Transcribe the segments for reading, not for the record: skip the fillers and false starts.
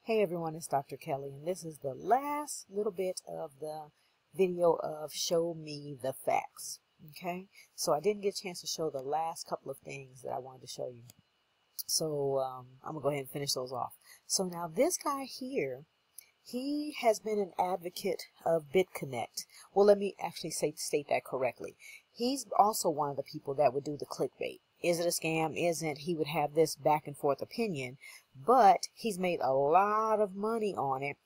Hey everyone, it's Dr. Kelly, and this is the last little bit of the video of Show Me the Facts. Okay, so I didn't get a chance to show the last couple of things that I wanted to show you. So I'm going to go ahead and finish those off. So now this guy here, he has been an advocate of Bitconnect. Well, let me actually state that correctly. He's also one of the people that would do the clickbait. Is it a scam? Isn't? He would have this back and forth opinion, but he's made a lot of money on it.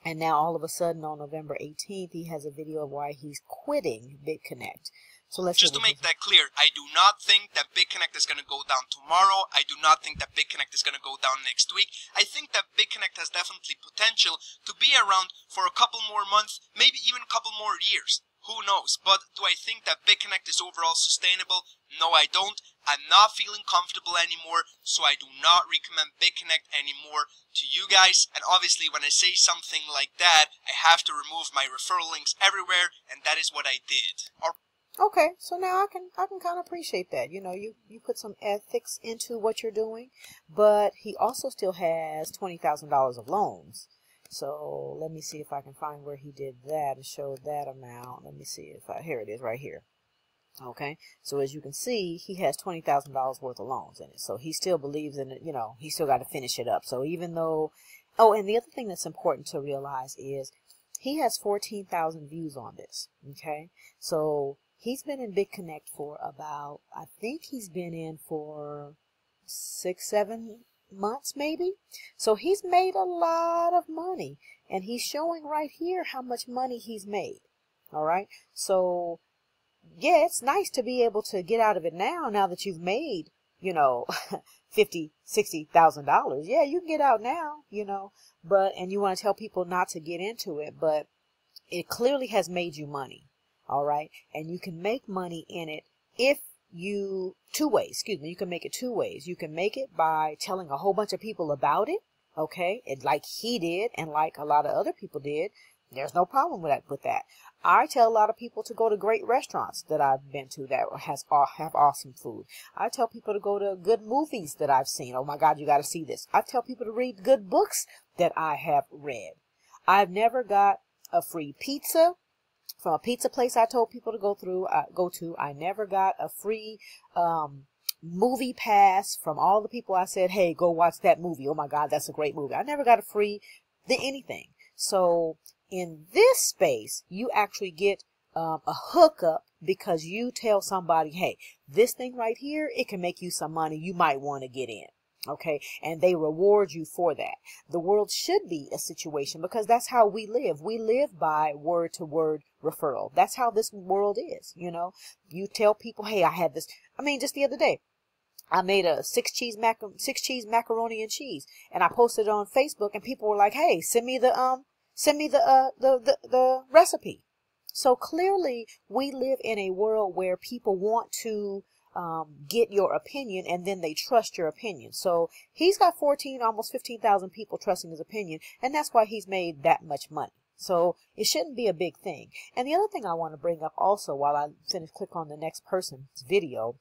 And now all of a sudden on November 18th, he has a video of why he's quitting Bitconnect. So let's just to make that clear, I do not think that Bitconnect is going to go down tomorrow. I do not think that Bitconnect is going to go down next week. I think that Bitconnect has definitely potential to be around for a couple more months, maybe even a couple more years. Who knows? But do I think that Bitconnect is overall sustainable? No, I don't. I'm not feeling comfortable anymore, so I do not recommend Bitconnect anymore to you guys. And obviously, when I say something like that, I have to remove my referral links everywhere, and that is what I did. Okay, so now I can kind of appreciate that. You know, you put some ethics into what you're doing, but he also still has $20,000 of loans. So let me see if I can find where he did that and show that amount. Let me see if here it is right here. Okay, so as you can see, he has $20,000 worth of loans in it. So he still believes in it. You know, he still got to finish it up. So even though, oh, and the other thing that's important to realize is he has 14,000 views on this. Okay, so he's been in Bitconnect for about, I think he's been in for 6-7 months maybe. So he's made a lot of money, and he's showing right here how much money he's made. All right, so yeah, it's nice to be able to get out of it now that you've made, you know, $50,000-$60,000. Yeah, you can get out now, you know, and you want to tell people not to get into it, but it clearly has made you money. All right, and you can make money in it if you you can make it two ways. You can make it by telling a whole bunch of people about it, okay, and like he did and like a lot of other people did. There's no problem with that. I tell a lot of people to go to great restaurants that I've been to that have awesome food. I tell people to go to good movies that I've seen. Oh my God, you got to see this. I tell people to read good books that I have read. I've never got a free pizza from a pizza place I told people to go to. I never got a free movie pass from all the people I said, hey, go watch that movie. Oh my God, that's a great movie. I never got a free anything. So in this space, you actually get a hookup because you tell somebody, hey, this thing right here, it can make you some money. You might want to get in. Okay, and they reward you for that. The world should be a situation because that's how we live. We live by word-to-word referral. That's how this world is, you know. You tell people, hey, I had this. I mean, just the other day, I made a six cheese macaroni and cheese, and I posted it on Facebook, and people were like, hey, send me the recipe. So clearly, we live in a world where people want to get your opinion, and then they trust your opinion. So he's got almost 15,000 people trusting his opinion, and that's why he's made that much money. So it shouldn't be a big thing. And the other thing I want to bring up also, while I click on the next person's video,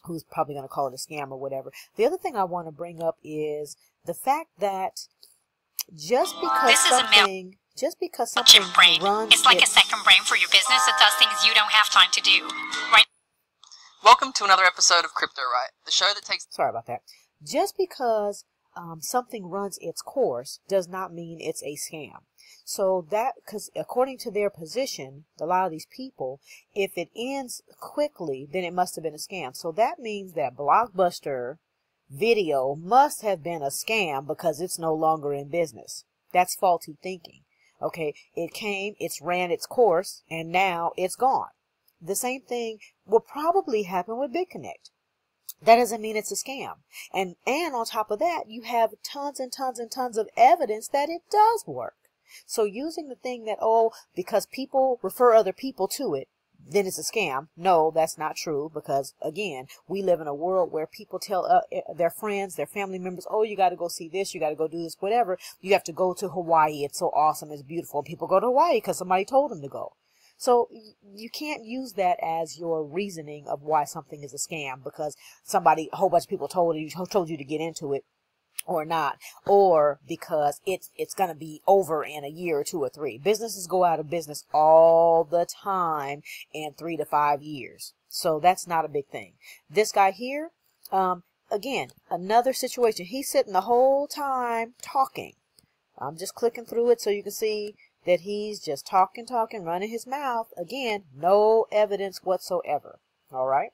who's probably going to call it a scam or whatever. The other thing I want to bring up is the fact that just because something runs, it's like a second brain for your business. It does things you don't have time to do. Right? Welcome to another episode of Crypto Right, the show that takes... Sorry about that. Just because something runs its course does not mean it's a scam. So because according to their position, a lot of these people, if it ends quickly, then it must have been a scam. So that means that Blockbuster Video must have been a scam because it's no longer in business. That's faulty thinking. Okay, it's ran its course, and now it's gone. The same thing will probably happen with Bitconnect. That doesn't mean it's a scam. And on top of that, you have tons and tons and tons of evidence that it does work. So using the thing that, oh, because people refer other people to it, then it's a scam. No, that's not true, because again, we live in a world where people tell their friends, their family members, oh, you got to go see this, you got to go do this, whatever. You have to go to Hawaii. It's so awesome. It's beautiful. And people go to Hawaii because somebody told them to go. So you can't use that as your reasoning of why something is a scam because a whole bunch of people told you to get into it. or not, or because it's going to be over in a year or 2 or 3. Businesses go out of business all the time in 3 to 5 years. So that's not a big thing. This guy here, again, another situation. He's sitting the whole time talking. I'm just clicking through it so you can see that he's just talking, running his mouth. Again, no evidence whatsoever. All right.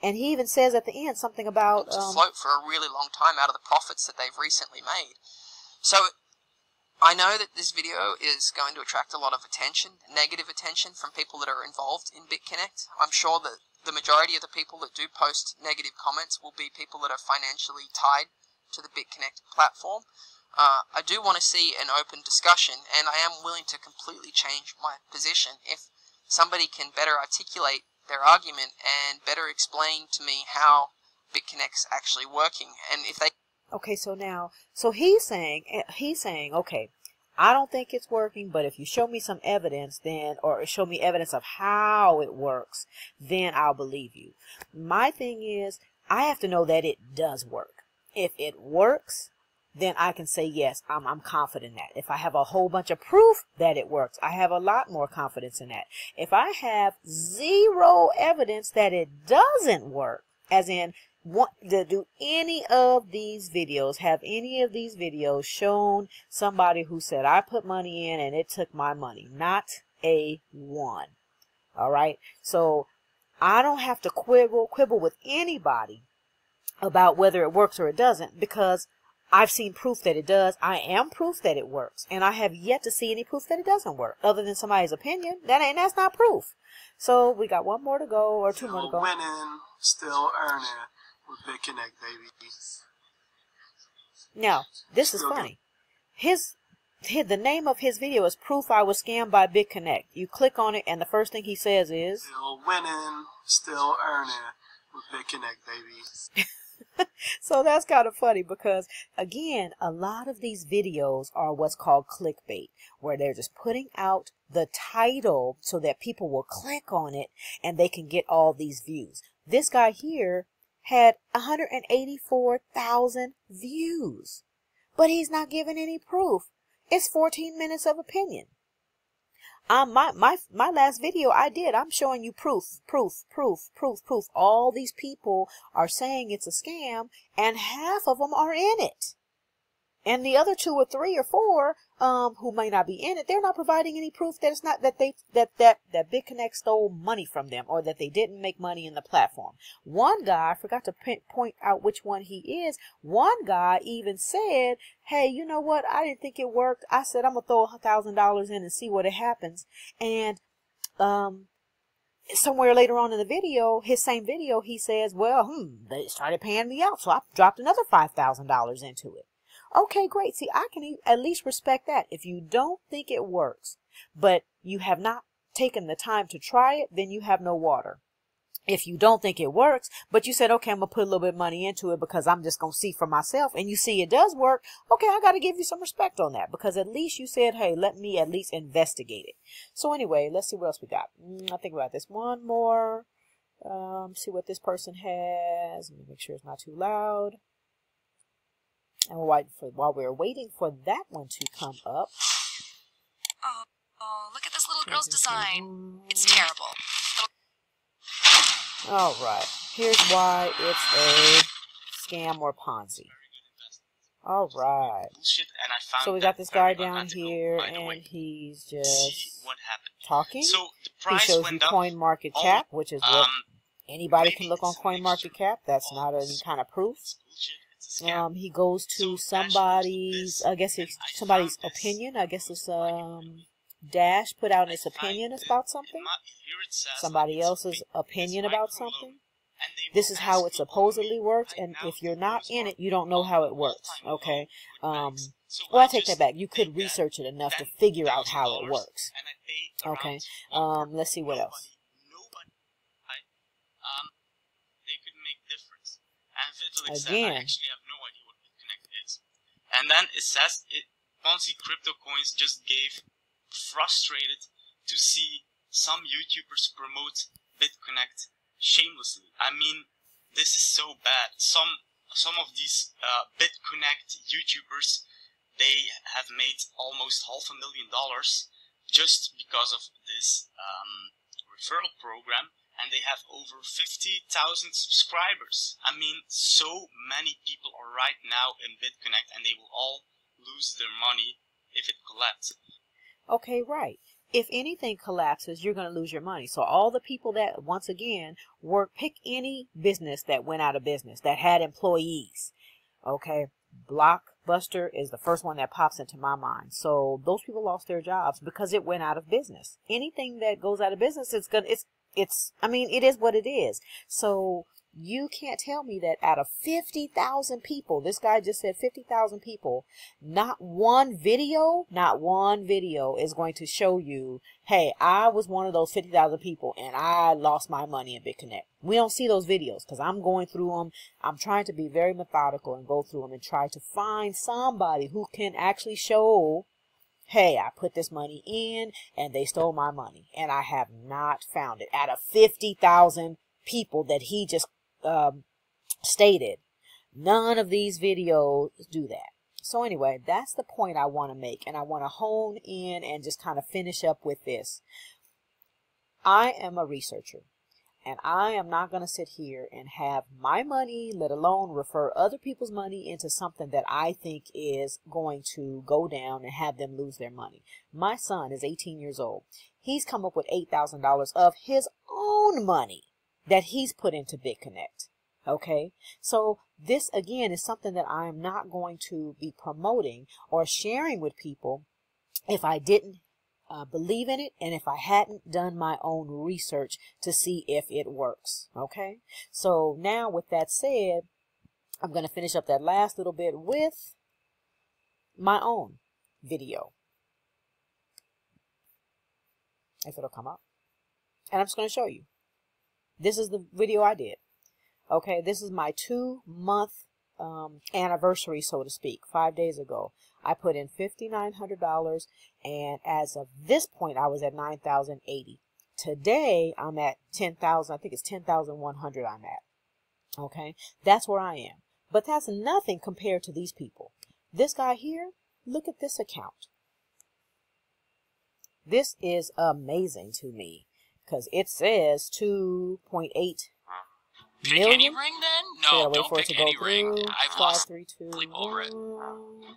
And he even says at the end something about to float for a really long time out of the profits that they've recently made. So I know that this video is going to attract a lot of attention, negative attention from people that are involved in BitConnect. I'm sure that the majority of the people that do post negative comments will be people that are financially tied to the BitConnect platform. I do want to see an open discussion, and I am willing to completely change my position if somebody can better articulate their argument and better explain to me how BitConnect's actually working. And if they... Okay, so now, so he's saying, okay, I don't think it's working, but if you show me some evidence, then, or show me evidence of how it works, then I'll believe you. My thing is, I have to know that it does work. If it works, then I can say, yes, I'm confident in that. If I have a whole bunch of proof that it works, I have a lot more confidence in that. If I have zero evidence that it doesn't work, as in, do any of these videos, have any of these videos shown somebody who said, I put money in and it took my money? Not a one. All right. So I don't have to quibble with anybody about whether it works or it doesn't, because I've seen proof that it does. I am proof that it works. And I have yet to see any proof that it doesn't work, other than somebody's opinion. That's not proof. So we got one more to go, or two more to go. Still winning, still earning with BitConnect, baby. Now, this is funny. The name of his video is Proof I Was Scammed by BitConnect. You click on it, and the first thing he says is, still winning, still earning with BitConnect, baby. So that's kind of funny, because again, a lot of these videos are what's called clickbait, where they're just putting out the title so that people will click on it and they can get all these views. This guy here had 184,000 views, but he's not giving any proof. It's 14 minutes of opinion. My last video I'm showing you proof. All these people are saying it's a scam, and half of them are in it. And the other 2 or 3 or 4, who may not be in it, they're not providing any proof that it's not that BitConnect stole money from them, or that they didn't make money in the platform. One guy, I forgot to point out which one he is. One guy even said, hey, you know what? I didn't think it worked. I said, I'm going to throw $1,000 in and see what it happens. And, somewhere later on in the video, his same video, he says, well, they started paying me out, so I dropped another $5,000 into it. Okay, great. See, I can at least respect that. If you don't think it works, but you have not taken the time to try it, then you have no water. If you don't think it works, but you said, okay, I'm going to put a little bit of money into it because I'm just going to see for myself, and you see it does work, okay, I got to give you some respect on that, because at least you said, hey, let me at least investigate it. So anyway, let's see what else we got. I think about this one more. See what this person has. Let me make sure it's not too loud. And while we're waiting for that one to come up. Oh, look at this little girl's design. It's terrible. All right. Here's why it's a scam or Ponzi. All right. So we got this guy down here, and he's just talking. He shows you CoinMarketCap, which is what anybody can look on CoinMarketCap. That's not any kind of proof. He goes to somebody's opinion. I guess it's Dash put out his opinion about something. Somebody else's opinion about something. This is how it supposedly works, and if you're not in it, you don't know how it works. Okay. Well, I take that back. You could research it enough to figure out how it works. Okay. Let's see what else. Again. Actually have no idea what Bitconnect is. And then it says Ponzi crypto coins just gave frustrated to see some YouTubers promote BitConnect shamelessly. I mean, this is so bad. Some some of these BitConnect YouTubers, they have made almost $500,000 just because of this referral program, and they have over 50,000 subscribers. I mean, so many people are right now in BitConnect, and they will all lose their money if it collapses. Okay, right. If anything collapses, you're going to lose your money. So all the people that, once again, pick any business that went out of business, that had employees. Okay, Blockbuster is the first one that pops into my mind. So those people lost their jobs because it went out of business. Anything that goes out of business, I mean, it is what it is. So you can't tell me that out of 50,000 people, this guy just said 50,000 people, not one video is going to show you, hey, I was one of those 50,000 people and I lost my money in BitConnect. We don't see those videos because I'm going through them. I'm trying to be very methodical and go through them and try to find somebody who can actually show, hey, I put this money in and they stole my money, and I have not found it. Out of 50,000 people that he just stated, none of these videos do that. So anyway, that's the point I want to make, and I want to hone in and just kind of finish up with this. I am a researcher, and I am not going to sit here and have my money, let alone refer other people's money into something that I think is going to go down and have them lose their money. My son is 18 years old. He's come up with $8,000 of his own money that he's put into BitConnect. Okay, so this again is something that I'm not going to be promoting or sharing with people if I didn't believe in it, and if I hadn't done my own research to see if it works. Okay, so now with that said, I'm going to finish up that last little bit with my own video, if it'll come up, and I'm just going to show you. This is the video I did. Okay, this is my 2-month anniversary, so to speak. 5 days ago, I put in $5,900, and as of this point, I was at $9,080. Today, I'm at $10,000. I think it's $10,100 I'm at. Okay, that's where I am. But that's nothing compared to these people. This guy here, look at this account. This is amazing to me because it says 2.8 Pick million. any ring then? No, don't pick any ring. I've lost 5, 3, 2, sleep over it. 1.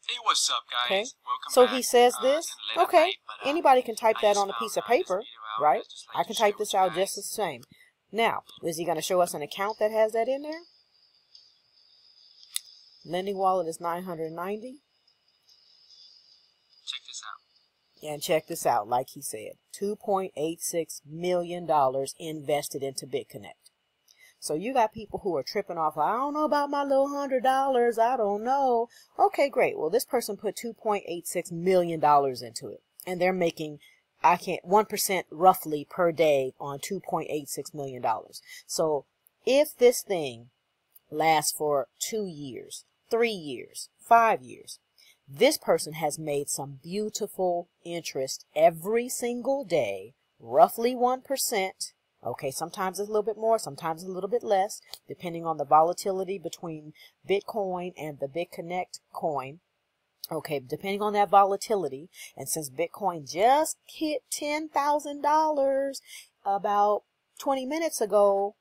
Hey, what's up, guys? Okay, Welcome so back. he says It's this. a late Okay, night, but, anybody can type I that just on a piece of found this paper, video out, right? and I'd just like I to can share type this with you out just the guys. same. Now, is he going to show us an account that has that in there? Lending wallet is $990. Check this out. And check this out, like he said, $2.86 million invested into BitConnect. So you got people who are tripping off, I don't know about my little $100, I don't know. Okay, great. Well, this person put $2.86 million into it, and they're making 1% roughly per day on $2.86 million. So if this thing lasts for 2 years, 3 years, 5 years, this person has made some beautiful interest every single day, roughly 1%. Okay, sometimes it's a little bit more, sometimes a little bit less, depending on the volatility between Bitcoin and the BitConnect coin. Okay, depending on that volatility. And since Bitcoin just hit $10,000 about 20 minutes ago,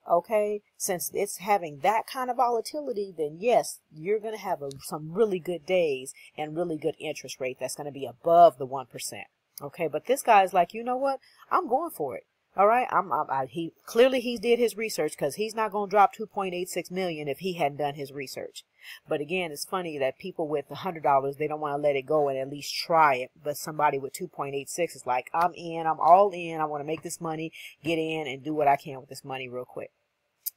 okay, since it's having that kind of volatility, then yes, you're going to have some really good days and really good interest rate that's going to be above the 1%. Okay, but this guy's like, you know what? I'm going for it. All right, he did his research, because he's not going to drop 2.86 million if he hadn't done his research. But again, it's funny that people with $100, they don't want to let it go and at least try it. But somebody with 2.86 is like, I'm in, I'm all in. I want to make this money, get in, and do what I can with this money real quick.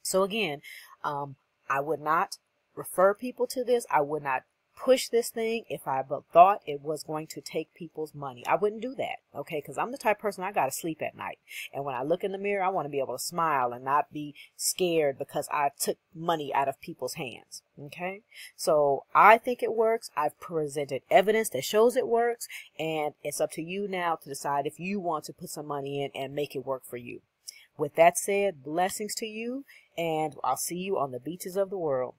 So again, I would not refer people to this. I would not push this thing if I thought it was going to take people's money. I wouldn't do that, okay? Because I'm the type of person, I got to sleep at night. And when I look in the mirror, I want to be able to smile and not be scared because I took money out of people's hands, okay? So I think it works. I've presented evidence that shows it works. And it's up to you now to decide if you want to put some money in and make it work for you. With that said, blessings to you, and I'll see you on the beaches of the world.